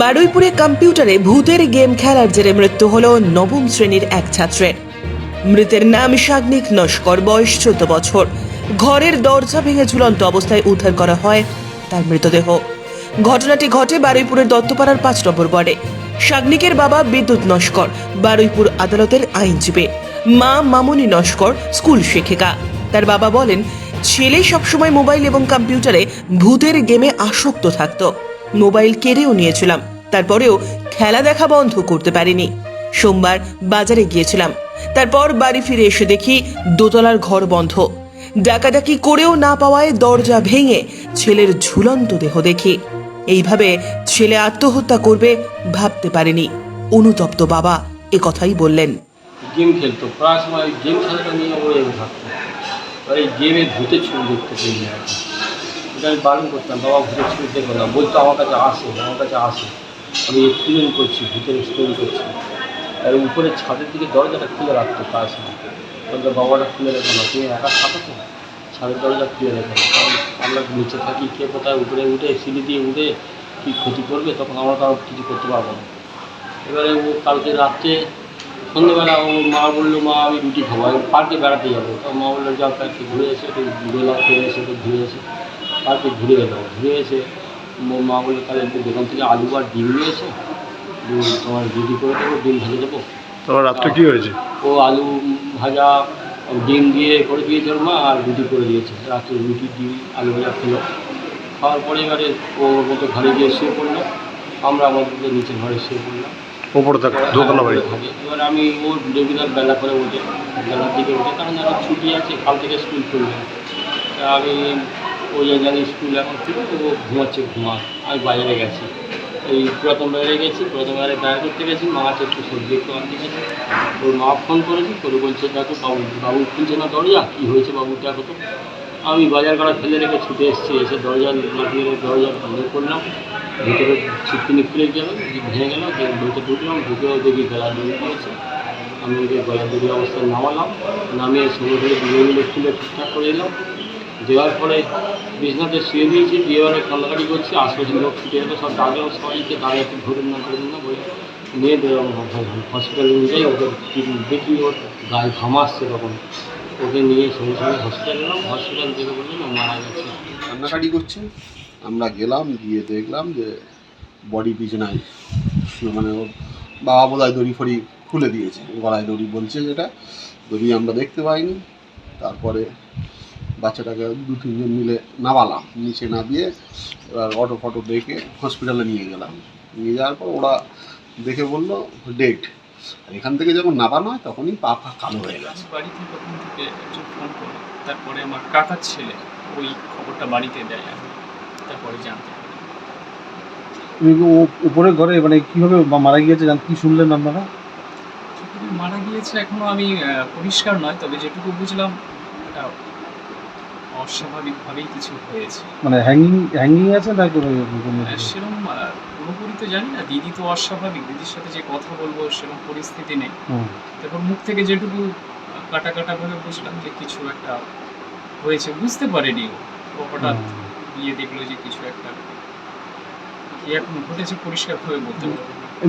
বারুইপুরে কম্পিউটারে ভূতের গেম খেলার জেরে মৃত্যু হল নবম শ্রেণীর এক ছাত্রের। মৃতের নাম শাগনিক নস্কর, বয়স 14 বছর। ঘরের দরজা ভেঙে ঝুলন্ত অবস্থায় উদ্ধার করা হয় তার মৃতদেহ। ঘটনাটি ঘটে বারুইপুরের দত্তপাড়ার 5 নম্বর ওয়ার্ডে। শাগনিকের বাবা বিদ্যুৎ নস্কর বারুইপুর আদালতের আইনজীবী, মা মামনি নস্কর স্কুল শিক্ষিকা। তার বাবা বলেন, ছেলে সবসময় মোবাইল এবং কম্পিউটারে ভূতের গেমে আসক্ত থাকতো। মোবাইল কেড়েও নিয়েছিলাম, তারপরেও খেলা দেখা বন্ধ করতে পারিনি। সোমবার বাজারে গিয়েছিলাম, তারপর বাড়ি ফিরে এসে দেখি দোতলার ঘর বন্ধ। ডাকাডাকি করেও না পাওয়ায় দরজা ভেঙে ছেলের ঝুলন্ত দেহ দেখি। এইভাবে ছেলে আত্মহত্যা করবে ভাবতে পারেনি। অনুতপ্ত বাবা কথাই বললেন। গেম খেলতো, প্রায় সময় গেম খেলাটা নিয়ে ওরে থাকতো। আর এই গেমে ভূতের ছবি দেখতে পেয়ে যায়। এটা আমি বারণ করতাম, বাবা ভূতের ছবি দেখবো না। বলতো আমার কাছে আসে, আমি এক্সপিরিয়েন্স করছি, ভূতের এক্সপিরিয়েন্স করছি। আর উপরে ছাদের দিকে দরজাটা খুলে রাখতো প্রায় সময়। বলতো বাবাটা খুলে রেখো না, তুমি একা থাকো তো, ছাদের দরজা খুলে রেখো না, কারণ আমরা নিচে থাকি, কে কোথায় উপরে উঠে সিঁড়ি দিয়ে উঠে কী ক্ষতি করবে, তখন আমরা তো আর কিছু করতে পারবো না। এবারে ও কালকে রাত্রে সন্ধ্যেবেলা ও মা বললো, মা আমি রুটি খাবো, আমি পার্কে বেড়াতে যাবো। তো মা বললো, যাও একটু ঘুরে এসে, একটু বেলা ফিরে এসে একটু ঘুরে এসে, পার্কে ঘুরে এলো। ঘুরে এসে মা বললো, তাহলে একটু দোকান থেকে আলু আর ডিম নিয়ে এসো, তোমার রুটি করে দেবো, ডিম ভেজে দেবো। তোমার রাত্রে কি হয়েছে? ও আলু ভাজা ডিম দিয়ে করে দিয়েছে ওর মা, আর রুটি করে দিয়েছে। রাত্রে রুটি ডিম আলু ভাজা খেলো। খাওয়ার পরে এবারে ওর মতো ঘরে গিয়ে শুয়ে পড়লো, আমরা আমাদের নিচে ঘরে শুয়ে পড়লাম। ওপরে থাকে দোতলা বাড়ি। এবার আমি ওর রেগুলার বেলা করে ওঠে, বেলার দিকে ওঠে, কারণ আমার ছুটি আছে, কাল থেকে স্কুল খুলবে। তা আমি ওই জানি স্কুল এখন খুলে, ও ঘুমাচ্ছে, আমি বাজারে গেছি, এই পুরাতন বাজারে গেছি, পুরাতন বাজারে বেড়া করতে গেছি, মা আছে একটু সবজি একটু আনতে গেছি। ওর মা ফোন করেছি, করে বলছে, দেখো বাবু খুলছে না দরজা, কী হয়েছে বাবু দেখো তো। আমি বাজার করা ফেলে রেখে ছুটে এসেছি, এসে দরজা লাগিয়ে দরজা বন্ধ করলাম। ভিতরে ছিটকিনি খুলে গেল, ভেঙে গেল, বইতে ঢুকলাম, ঢুকেও দেখি গলা দড়ি পড়েছে। আমি ওকে গলা দড়ি অবস্থায় নামালাম, নামিয়ে সময় ধরে দুজন মিলে খুলে ঠিকঠাক করে এলাম। দেওয়ার পরে বিছনাতে শুয়ে দিয়েছি, দিয়ে এবারে কান্নাকাটি করছি। আশপাশের লোক ছুটে এলো, সব ডাকলাম সবাইকে, তারা একটু ধরুন না বলে নিয়ে দিলাম হসপিটালে নিয়ে যাই। ওকে দেখি ওর গায়ে ঘামা আসছে, তখন ওকে নিয়ে সঙ্গে সঙ্গে হসপিটাল এলাম। হসপিটাল থেকে বললেন ও মারা গেছে। কান্নাকাটি করছে, আমরা গেলাম, গিয়ে দেখলাম যে বডি বিছানায়, মানে ওর বাবা বোধহয় দড়ি ফড়ি খুলে দিয়েছে, গলায় দড়ি বলছে, যেটা দড়ি আমরা দেখতে পাইনি। তারপরে বাচ্চাটাকে 2-3 জন মিলে নামালাম, নিচে নামিয়ে এবার অটো ফটো দেখে হসপিটালে নিয়ে গেলাম। নিয়ে যাওয়ার পর ওরা দেখে বললো ডেড। এখান থেকে যখন নামানো হয় তখনই পা কালো হয়ে গেছে। বাড়ি থেকে তখন থেকে একজন ফোন করে, তারপরে আমার কাকার ছেলে ওই খবরটা বাড়িতে দেয়, আমি তারপরে জানতে পারি। উপরে ঘরে মানে কিভাবে মারা গিয়েছে কি শুনলেন আপনারা? যেটুকু মারা গিয়েছে এখনো আমি পরিষ্কার নয়, তবে যেটুকু বুঝলাম এটা অস্বাভাবিকভাবেই কিছু হয়েছে। মানে হ্যাঙ্গিং আছে না সেরকম পুরোপুরি তো জানি না। দিদি তো অস্বাভাবিক, দিদির সাথে যে কথা বলবো সেরকম পরিস্থিতি নেই। তারপর মুখ থেকে যেটুকু কাটা ভাবে বুঝলাম যে কিছু একটা হয়েছে, বুঝতে পারেনি ও হঠাৎ গিয়ে দেখলো যে কিছু একটা কি এখন ঘটেছে পরিষ্কারভাবে বলতে পারবো।